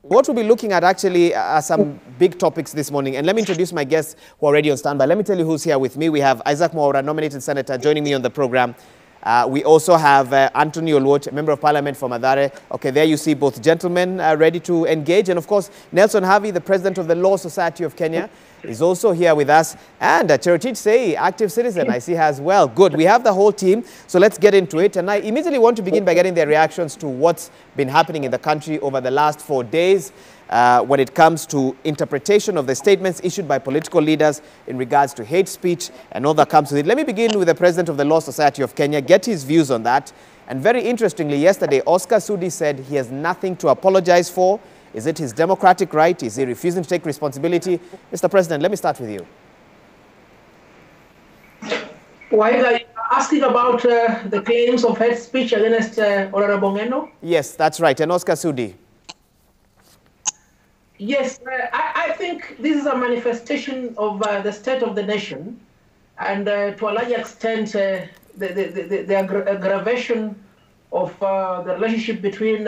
What we'll be looking at actually are some big topics this morning. And let me introduce my guests who are already on standby. Let me tell you who's here with me. We have Isaac Mwaura, nominated senator, joining me on the program. We also have Anthony Oluoch, member of parliament for Mathare. Okay, there you see both gentlemen ready to engage. And of course, Nelson Havi, the president of the Law Society of Kenya, is also here with us. And Cherotich Sei, active citizen, I see her as well. Good, we have the whole team. So let's get into it. And I immediately want to begin by getting their reactions to what's been happening in the country over the last 4 days. When it comes to interpretation of the statements issued by political leaders in regards to hate speech and all that comes with it. Let me begin with the president of the Law Society of Kenya, get his views on that. And very interestingly, yesterday, Oscar Sudi said he has nothing to apologize for. Is it his democratic right? Is he refusing to take responsibility? Mr. President, let me start with you. Why are you asking about the claims of hate speech against Honorable Ngeno? Yes, that's right. And Oscar Sudi. Yes, I think this is a manifestation of the state of the nation, and to a large extent, the aggravation of the relationship between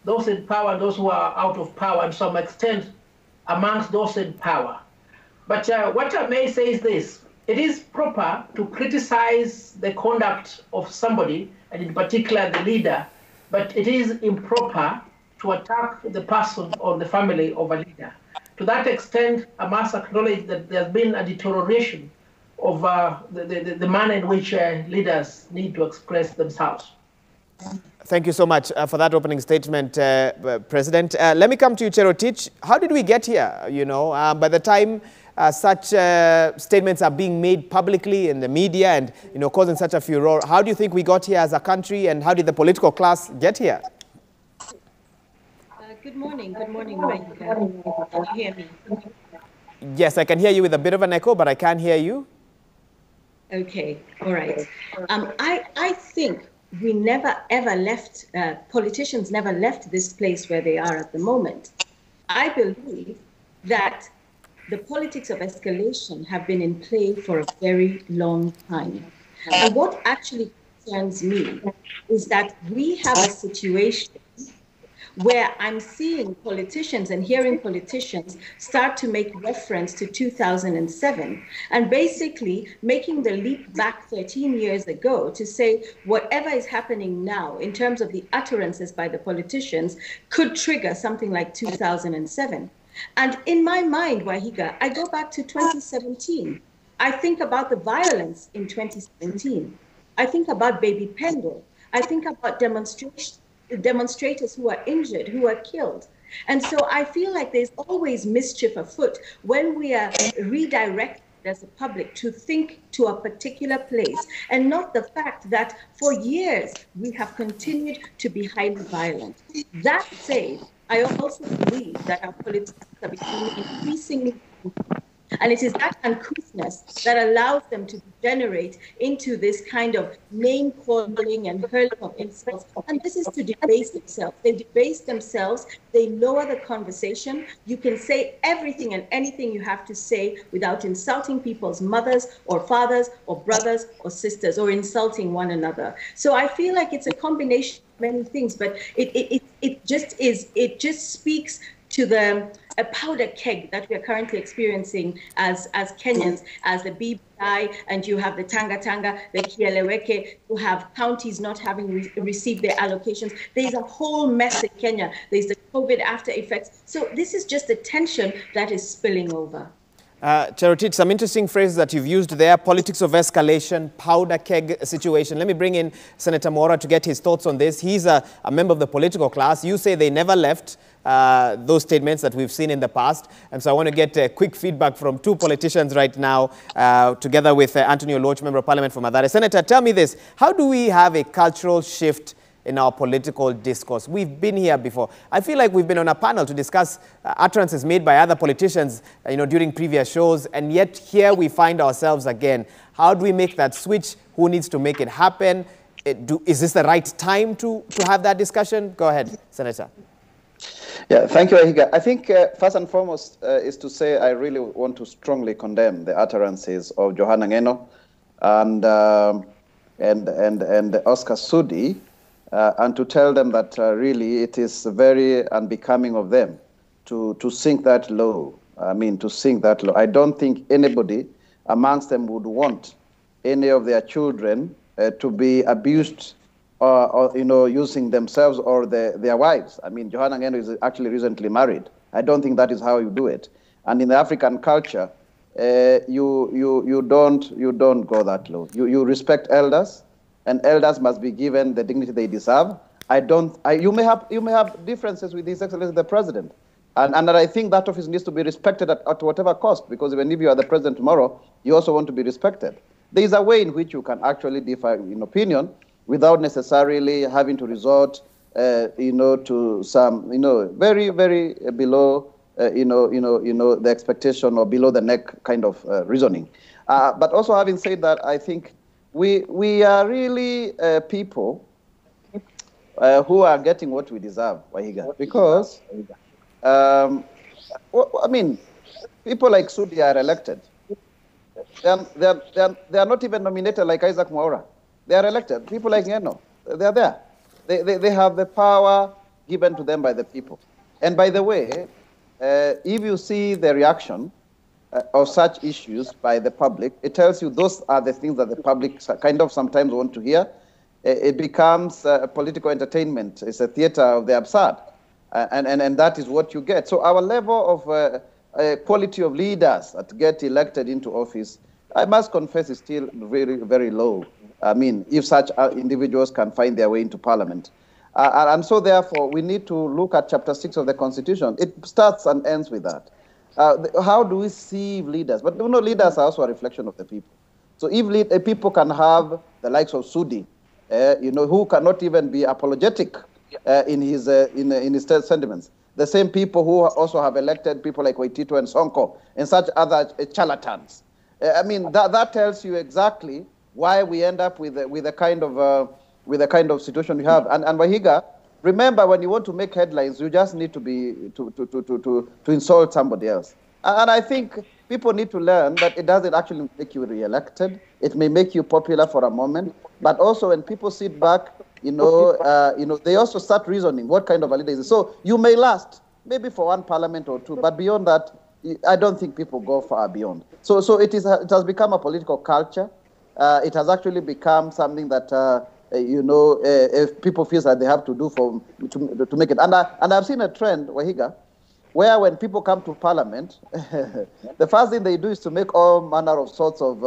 those in power and those who are out of power, and to some extent amongst those in power. But what I may say is this: it is proper to criticize the conduct of somebody, and in particular the leader, but it is improper to attack the person or the family of a leader. To that extent, I must acknowledge that there's been a deterioration of the manner in which leaders need to express themselves. Thank you so much for that opening statement, President. Let me come to you, Cherotich. How did we get here? You know, by the time such statements are being made publicly in the media and, you know, causing such a furor, how do you think we got here as a country, and how did the political class get here? Good morning, Mike. Can you hear me? Yes, I can hear you with a bit of an echo, but I can't hear you. Okay, all right. I think we never ever left, politicians never left this place where they are at the moment. I believe that the politics of escalation have been in play for a very long time. And what actually concerns me is that we have a situation where I'm seeing politicians and hearing politicians start to make reference to 2007 and basically making the leap back 13 years ago to say whatever is happening now in terms of the utterances by the politicians could trigger something like 2007. And in my mind, Wahiga, I go back to 2017. I think about the violence in 2017. I think about Baby Pendo. I think about demonstrators who are injured, who are killed. And so I feel like there's always mischief afoot when we are redirected as a public to think to a particular place, and not the fact that for years we have continued to be highly violent. That said, I also believe that our politics are becoming increasingly, and it is that uncouthness that allows them to degenerate into this kind of name calling and hurling of insults. And this is to debase themselves. They debase themselves. They lower the conversation. You can say everything and anything you have to say without insulting people's mothers or fathers or brothers or sisters or insulting one another. So I feel like it's a combination of many things, but it just speaks to a powder keg that we are currently experiencing as Kenyans, as the BBI, and you have the Tanga Tanga, the Kieleweke, who have counties not having received their allocations. There's a whole mess in Kenya. There's the COVID after effects. So this is just the tension that is spilling over. Cherotich, some interesting phrases that you've used there: politics of escalation, powder keg situation. Let me bring in Senator Mwaura to get his thoughts on this. He's a member of the political class. You say they never left those statements that we've seen in the past. And so I want to get quick feedback from two politicians right now, together with Anthony Oluoch, member of parliament for Mathare. Senator, tell me this: how do we have a cultural shift in our political discourse? We've been here before. I feel like we've been on a panel to discuss utterances made by other politicians, you know, during previous shows, and yet here we find ourselves again. How do we make that switch? Who needs to make it happen? Is this the right time to have that discussion? Go ahead, Senator. Yeah, thank you, Wahiga. I think first and foremost is to say I really want to strongly condemn the utterances of Johana Ngeno and Oscar Sudi and to tell them that really it is very unbecoming of them to sink that low. I mean, to sink that low. I don't think anybody amongst them would want any of their children to be abused or using themselves or their wives. I mean, Johanna Ngeno is actually recently married. I don't think that is how you do it. And in the African culture, you don't go that low. You respect elders, and elders must be given the dignity they deserve. You may have differences with His Excellency the President, and I think that office needs to be respected at whatever cost, because even if you are the president tomorrow, you also want to be respected. There is a way in which you can actually differ in opinion without necessarily having to resort, to some, very, very below, the expectation or below the neck kind of reasoning. But also, having said that, I think we are really people who are getting what we deserve, Wahiga, because I mean, people like Sudi are elected. They are not even nominated like Isaac Mwaura. They are elected. People like Ngeno, they are there. They have the power given to them by the people. And by the way, if you see the reaction of such issues by the public, it tells you those are the things that the public kind of sometimes want to hear. It becomes a political entertainment. It's a theater of the absurd. And that is what you get. So our level of quality of leaders that get elected into office, I must confess, is still very, very low. I mean, if such individuals can find their way into parliament. And so therefore, we need to look at Chapter 6 of the Constitution. It starts and ends with that. How do we see leaders? But leaders are also a reflection of the people. So if people can have the likes of Sudi, who cannot even be apologetic in his sentiments. The same people who also have elected people like Waitito and Sonko and such other charlatans. I mean, that tells you exactly why we end up with the kind of situation we have. And Wahiga, remember, when you want to make headlines, you just need to insult somebody else. And I think people need to learn that it doesn't actually make you re-elected. It may make you popular for a moment, but also when people sit back, they also start reasoning what kind of a leader is. So you may last maybe for one parliament or two, but beyond that, I don't think people go far beyond. So it has become a political culture. It has actually become something that if people feel that they have to do to make it. And I've seen a trend, Wahiga, where when people come to parliament, the first thing they do is to make all manner of sorts of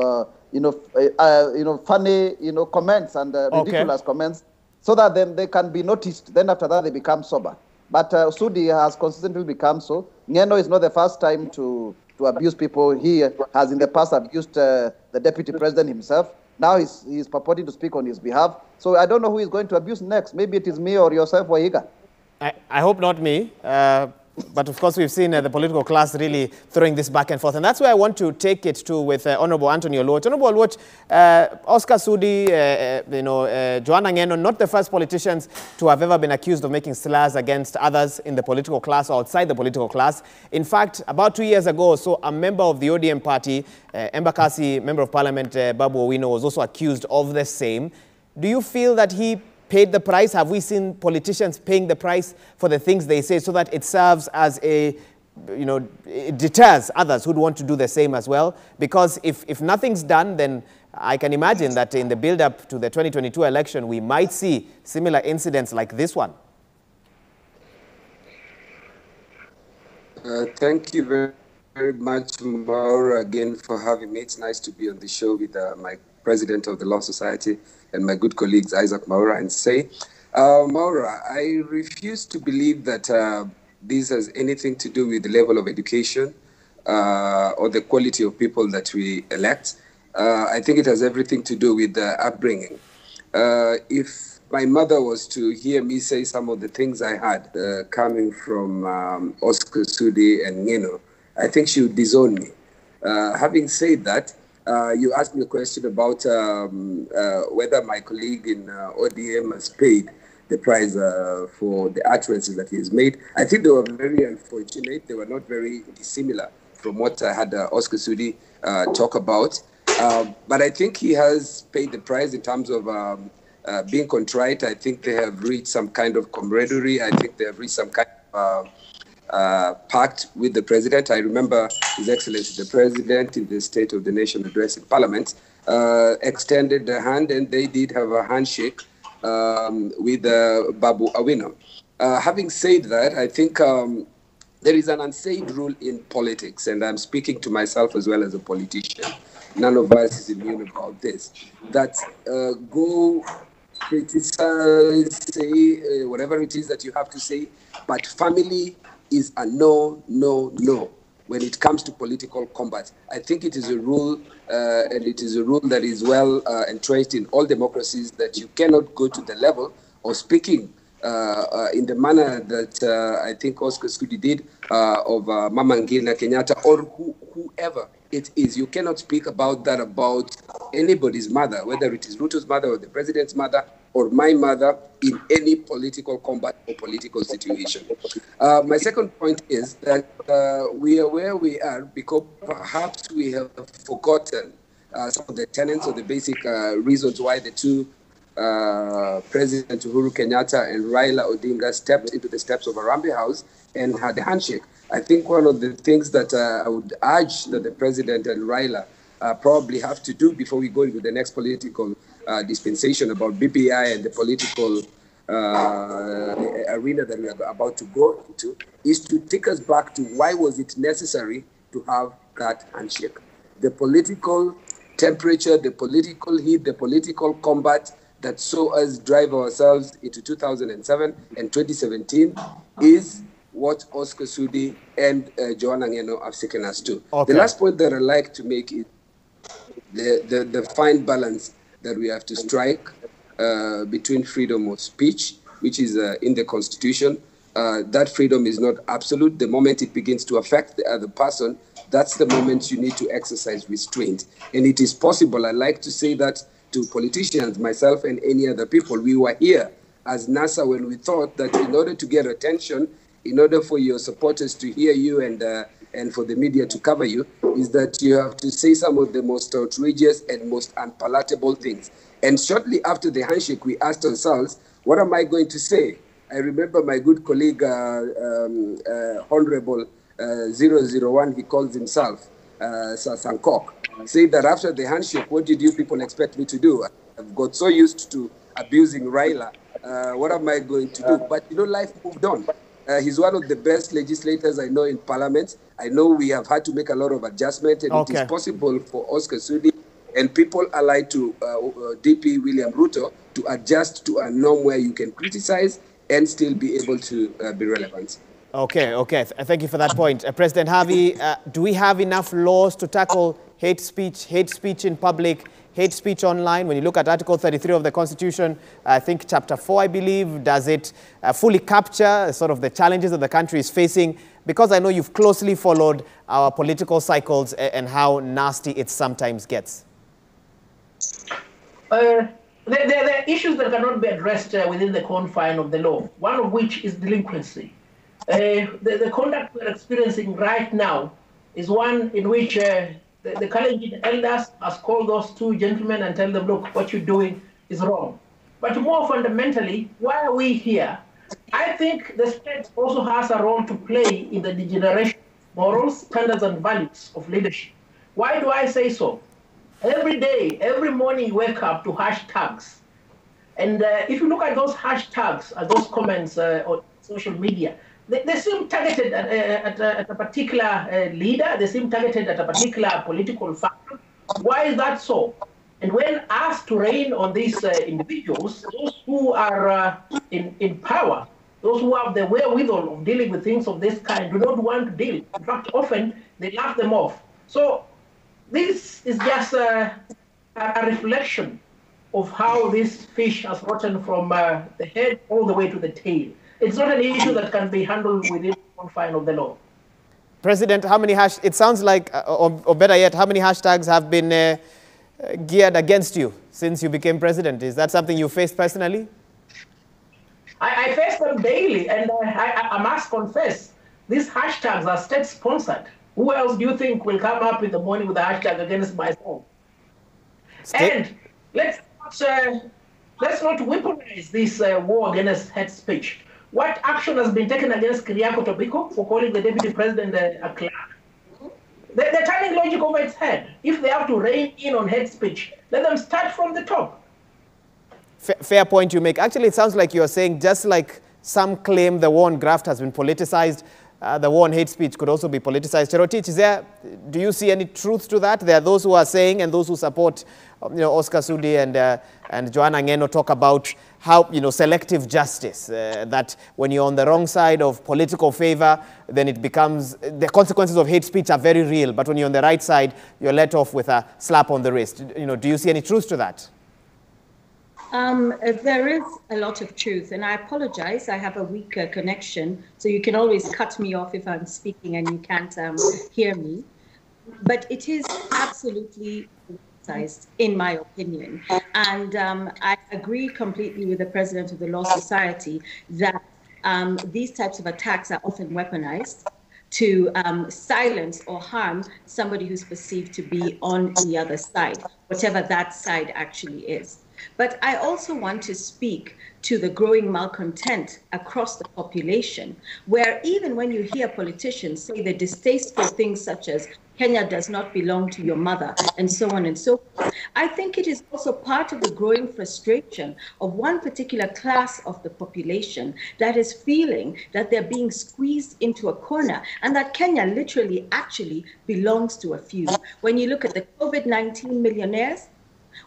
funny comments and ridiculous comments, so that then they can be noticed. Then after that, they become sober. But Sudi has consistently become so. Ngeno is not the first time to abuse people. He has in the past abused the deputy president himself. Now he's purporting to speak on his behalf. So I don't know who is going to abuse next. Maybe it is me or yourself, Wahiga. I hope not me. But of course, we've seen the political class really throwing this back and forth. And that's where I want to take it to with Honorable Anthony Oluoch. Honorable Oluoch, Oscar Sudi, Johanna Ngeno, not the first politicians to have ever been accused of making slurs against others in the political class or outside the political class. In fact, about 2 years ago or so, a member of the ODM party, Embakasi Member of Parliament Babu Owino, was also accused of the same. Do you feel that he paid the price? Have we seen politicians paying the price for the things they say so that it serves as it deters others who'd want to do the same as well? Because if nothing's done, then I can imagine that in the build-up to the 2022 election, we might see similar incidents like this one. Thank you very much, Maura, again for having me. It's nice to be on the show with my president of the Law Society and my good colleagues Isaac Mwaura and Say. Mwaura, I refuse to believe that this has anything to do with the level of education or the quality of people that we elect. I think it has everything to do with the upbringing. If my mother was to hear me say some of the things I had coming from Oscar Sudi and Ngeno, I think she would disown me. Having said that, you asked me a question about whether my colleague in ODM has paid the price for the utterances that he has made. I think they were very unfortunate. They were not very dissimilar from what I had Oscar Sudi talk about. But I think he has paid the price in terms of being contrite. I think they have reached some kind of camaraderie. I think they have reached some kind of pact with the president. I remember His Excellency the President in the State of the Nation address in Parliament extended the hand, and they did have a handshake with Babu Awino. Having said that, I think there is an unsaid rule in politics, and I'm speaking to myself as well as a politician. None of us is immune about this. That go criticize, say whatever it is that you have to say, but family is a no, no, no when it comes to political combat. I think it is a rule, and it is a rule that is well entrenched in all democracies, that you cannot go to the level of speaking in the manner that I think Oscar Sudi did of Mama Ngina Kenyatta, or whoever it is. You cannot speak about that about anybody's mother, whether it is Ruto's mother or the president's mother or my mother, in any political combat or political situation. My second point is that we are where we are because perhaps we have forgotten some of the tenets or the basic reasons why the two President Uhuru Kenyatta and Raila Odinga stepped into the steps of Harambee House and had a handshake. I think one of the things that I would urge that the President and Raila probably have to do before we go into the next political dispensation about BBI and the political arena that we are about to go into, is to take us back to why was it necessary to have that handshake. The political temperature, the political heat, the political combat that saw us drive ourselves into 2007 and 2017 is what Oscar Sudi and Joanna Ngeno have taken us to. Okay. The last point that I'd like to make is the fine balance that we have to strike between freedom of speech, which is in the Constitution. That freedom is not absolute. The moment it begins to affect the other person, that's the moment you need to exercise restraint. And it is possible, I like to say that to politicians, myself and any other people, we were here as NASA when we thought that in order to get attention, in order for your supporters to hear you and for the media to cover you, is that you have to say some of the most outrageous and most unpalatable things. And shortly after the handshake, we asked ourselves, what am I going to say? I remember my good colleague, Honorable 001, he calls himself, Sir Sankok, said that after the handshake, what did you people expect me to do? I've got so used to abusing Raila. What am I going to do? But you know, life moved on. He's one of the best legislators I know in Parliament. I know we have had to make a lot of adjustment, and it is possible for Oscar Sudi and people allied to DP William Ruto to adjust to a norm where you can criticize and still be able to be relevant. Okay. Thank you for that point. President Harvey, do we have enough laws to tackle hate speech in public, hate speech online? When you look at Article 33 of the Constitution, I think Chapter 4, I believe, does it fully capture sort of the challenges that the country is facing? Because I know you've closely followed our political cycles and how nasty it sometimes gets. There are issues that cannot be addressed within the confine of the law, one of which is delinquency. The conduct we're experiencing right now is one in which the Kalenjin elders has called those two gentlemen and tell them, look, what you're doing is wrong. But more fundamentally, why are we here? I think the state also has a role to play in the degeneration of morals, standards, and values of leadership. Why do I say so? Every day, every morning, you wake up to hashtags. And if you look at those hashtags, at those comments on social media, they seem targeted at a particular leader. They seem targeted at a particular political factor. Why is that so? And when asked to rein on these individuals, those who are in power, those who have the wherewithal of dealing with things of this kind, do not want to deal. In fact, often they laugh them off. So this is just a reflection of how this fish has rotten from the head all the way to the tail. It's not an issue that can be handled within the confine of the law. President, how many it sounds like, or better yet, how many hashtags have been geared against you since you became president? Is that something you faced personally? I face them daily, and I must confess, these hashtags are state-sponsored. Who else do you think will come up in the morning with a hashtag against myself? And let's not let's not weaponize this war against hate speech. What action has been taken against Kiriako Tobiko for calling the deputy president a clerk? They're turning logic over its head. If they have to rein in on hate speech, let them start from the top. Fair point you make. Actually, it sounds like you're saying just like some claim the war on graft has been politicized, the war on hate speech could also be politicized. Cherotich, do you see any truth to that? There are those who are saying, and those who support, Oscar Sudi and Joanna Ngeno talk about how, selective justice, that when you're on the wrong side of political favor, then it becomes, the consequences of hate speech are very real. But when you're on the right side, you're let off with a slap on the wrist. Do you see any truth to that? There is a lot of truth, and I apologize. I have a weak connection, so you can always cut me off if I'm speaking and you can't hear me. But it is absolutely politicized, in my opinion. And I agree completely with the president of the Law Society that these types of attacks are often weaponized to silence or harm somebody who's perceived to be on the other side, whatever that side actually is. But I also want to speak to the growing malcontent across the population, where even when you hear politicians say the distasteful things such as Kenya does not belong to your mother, and so on and so forth, I think it is also part of the growing frustration of one particular class of the population that is feeling that they're being squeezed into a corner and that Kenya literally actually belongs to a few. When you look at the COVID-19 millionaires,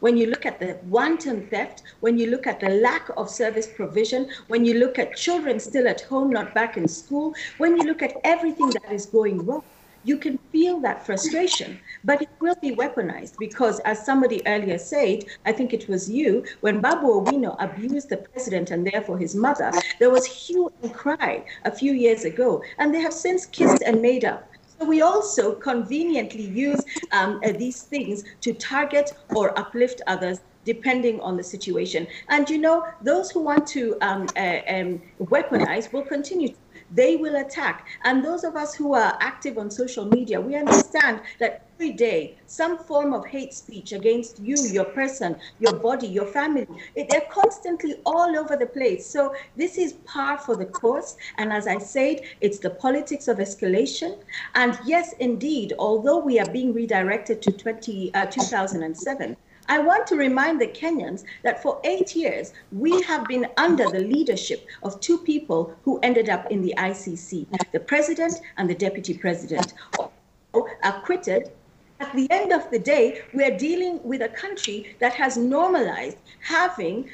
when you look at the wanton theft, when you look at the lack of service provision, when you look at children still at home, not back in school, when you look at everything that is going wrong, you can feel that frustration, but it will be weaponized because, as somebody earlier said, I think it was you, when Babu Owino abused the president and therefore his mother, there was hue and cry a few years ago, and they have since kissed and made up. So we also conveniently use these things to target or uplift others depending on the situation. And those who want to weaponize will continue. They will attack. And those of us who are active on social media, we understand that every day some form of hate speech against you, your person, your body, your family, they're constantly all over the place. So this is par for the course. And as I said, it's the politics of escalation. And yes, indeed, although we are being redirected to 2007, I want to remind the Kenyans that for 8 years, we have been under the leadership of two people who ended up in the ICC, the president and the deputy president, acquitted. At the end of the day, we're dealing with a country that has normalized having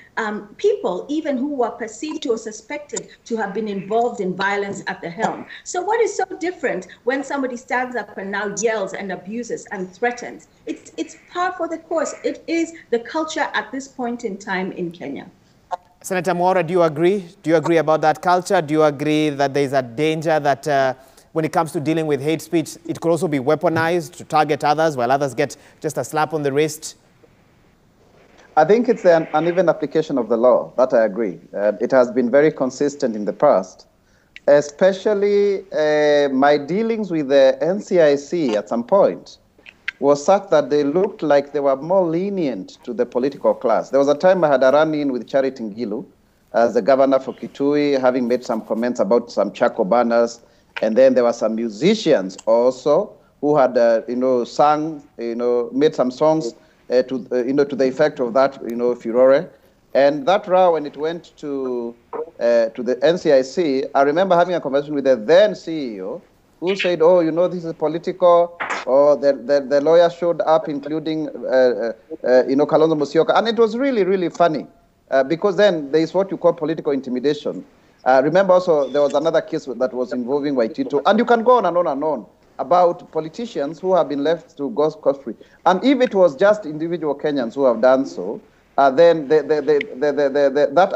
people, even who were perceived or suspected to have been involved in violence at the helm. So what is so different when somebody stands up and now yells and abuses and threatens? It's par for the course. It is the culture at this point in time in Kenya. Senator Mwaura, do you agree? Do you agree about that culture? Do you agree that there is a danger that when it comes to dealing with hate speech, it could also be weaponized to target others while others get just a slap on the wrist? I think it's an uneven application of the law, that I agree. It has been very consistent in the past, especially my dealings with the NCIC at some point was such that they looked like they were more lenient to the political class. There was a time I had a run-in with Charity Ngilu as the governor for Kitui, having made some comments about some charcoal banners. And then there were some musicians also who had, sung, made some songs to the effect of that, furore. And that row, when it went to the NCIC, I remember having a conversation with the then CEO who said, oh, this is political, or the lawyer showed up, including, Kalonzo Musyoka. And it was really, really funny because then there is what you call political intimidation. Remember also, there was another case that was involving Waitito, and you can go on and on and on about politicians who have been left to go scot-free. And if it was just individual Kenyans who have done so, then that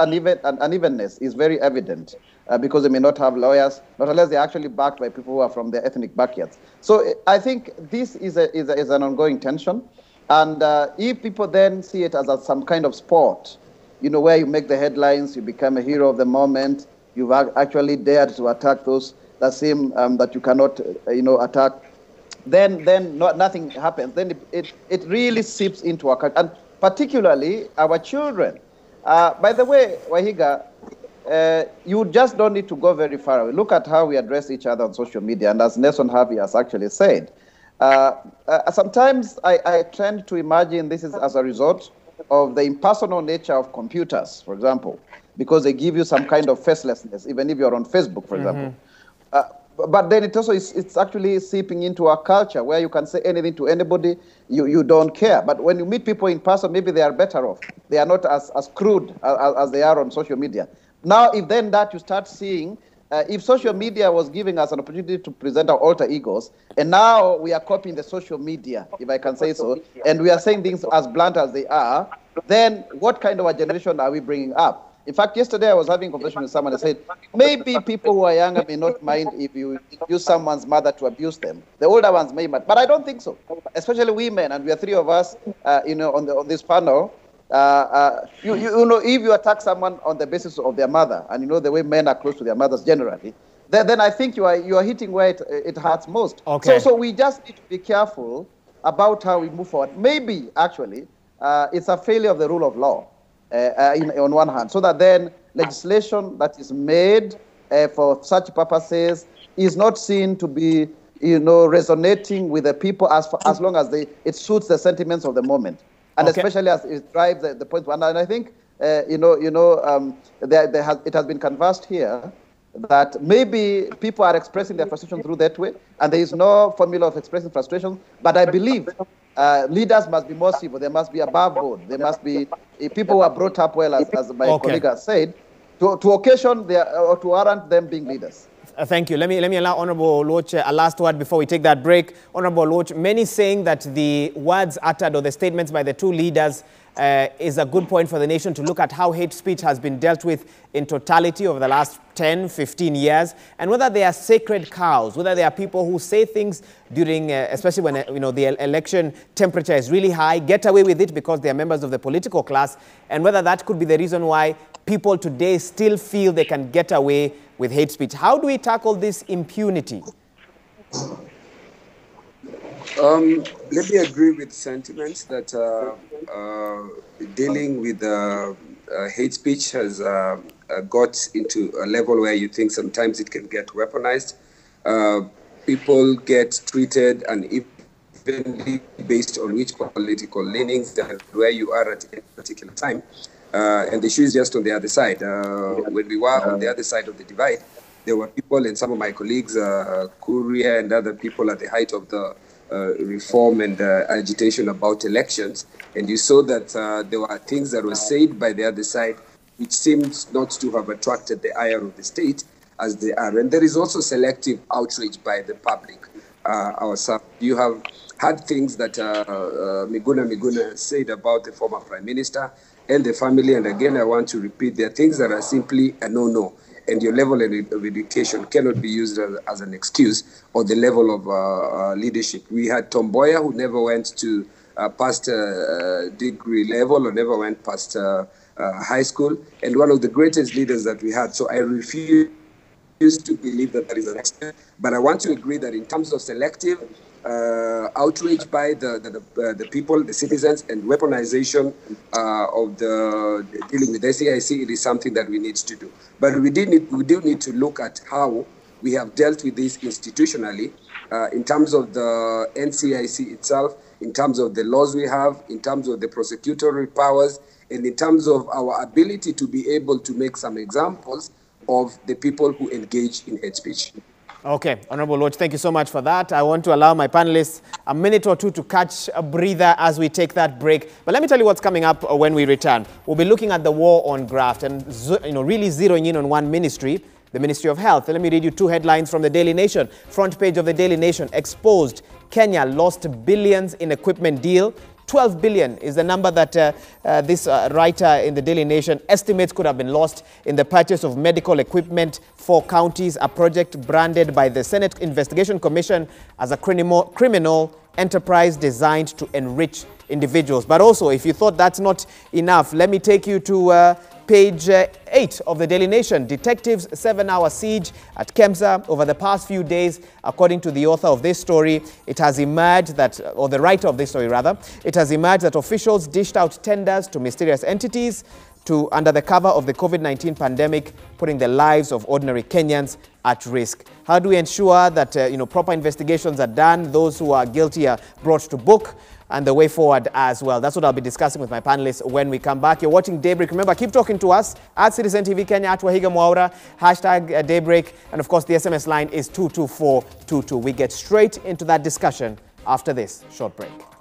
unevenness is very evident because they may not have lawyers, not unless they're actually backed by people who are from their ethnic backyards. So I think this is an ongoing tension. And if people then see it as some kind of sport, where you make the headlines, you become a hero of the moment, you've actually dared to attack those that seem that you cannot, attack, then nothing happens. Then it really seeps into our culture, and particularly our children. By the way, Wahiga, you just don't need to go very far away. Look at how we address each other on social media. And as Nelson Harvey has actually said, sometimes I tend to imagine this is as a result of the impersonal nature of computers, for example, because they give you some kind of facelessness, even if you're on Facebook, for example. But then it also it's actually seeping into our culture where you can say anything to anybody, you don't care. But when you meet people in person, maybe they are better off. They are not as crude as they are on social media. Now, if then that you start seeing, if social media was giving us an opportunity to present our alter egos, and now we are copying the social media, if I can say so, and we are saying things as blunt as they are, then what kind of a generation are we bringing up? In fact, yesterday I was having a conversation with someone and said, maybe people who are younger may not mind if you use someone's mother to abuse them. The older ones may, but I don't think so. Especially women, and we are three of us, on this panel. You know, if you attack someone on the basis of their mother, and you know the way men are close to their mothers generally, then I think you are hitting where it hurts most. Okay. So we just need to be careful about how we move forward. Maybe actually it's a failure of the rule of law. On one hand, so that then legislation that is made for such purposes is not seen to be, resonating with the people as long as it suits the sentiments of the moment, and especially as it drives the point one. And I think, it has been canvassed here that maybe people are expressing their frustration through that way, and there is no formula of expressing frustration. But I believe leaders must be more civil. They must be above board. They must be people who are brought up well, as my colleague has said, to occasion or to warrant them being leaders. Thank you. Let me allow Honorable Oluoch a last word before we take that break. Honorable Oluoch, many saying that the words uttered or the statements by the two leaders is a good point for the nation to look at how hate speech has been dealt with in totality over the last 10, 15 years, and whether they are sacred cows, whether there are people who say things during, especially when the election temperature is really high, get away with it because they are members of the political class, and whether that could be the reason why people today still feel they can get away with hate speech. How do we tackle this impunity? Let me agree with sentiments that dealing with hate speech has got into a level where you think sometimes it can get weaponized. People get treated unevenly based on which political leanings and where you are at any particular time. And the issue is just on the other side. When we were on the other side of the divide, there were people, and some of my colleagues, Kuria and other people at the height of the reform and agitation about elections, and you saw that there were things that were said by the other side which seemed not to have attracted the ire of the state as they are. And there is also selective outrage by the public ourselves. You have had things that Miguna said about the former prime minister and the family, and again I want to repeat, there are things that are simply a no-no. And your level of education cannot be used as an excuse, or the level of leadership. We had Tom Mboya, who never went to past degree level or never went past high school, and one of the greatest leaders that we had. So I refuse to believe that there is an extent. But I want to agree that in terms of selective outrage by the people, the citizens, and weaponization of the dealing with SAIC, it is something that we need to do. But we do need to look at how we have dealt with this institutionally, in terms of the NCIC itself, in terms of the laws we have, in terms of the prosecutory powers, and in terms of our ability to be able to make some examples of the people who engage in hate speech. Okay, Honorable Oluoch, thank you so much for that. I want to allow my panelists a minute or two to catch a breather as we take that break. But let me tell you what's coming up when we return. We'll be looking at the war on graft and really zeroing in on one ministry, the Ministry of Health. Let me read you two headlines from the Daily Nation. Front page of the Daily Nation, exposed Kenya lost billions in equipment deal. 12 billion is the number that this writer in the Daily Nation estimates could have been lost in the purchase of medical equipment for counties, a project branded by the Senate Investigation Commission as a criminal enterprise designed to enrich individuals. But also, if you thought that's not enough, let me take you to page 8 of the Daily Nation. Detectives' 7-hour siege at Kemsa over the past few days. According to the author of this story, it has emerged that, or the writer of this story rather, it has emerged that officials dished out tenders to mysterious entities to, under the cover of the COVID-19 pandemic, putting the lives of ordinary Kenyans at risk? How do we ensure that proper investigations are done, those who are guilty are brought to book, and the way forward as well? That's what I'll be discussing with my panelists when we come back. You're watching Daybreak. Remember, keep talking to us at Citizen TV Kenya, at Wahiga Mwaura, hashtag Daybreak, and of course the SMS line is 22422. We get straight into that discussion after this short break.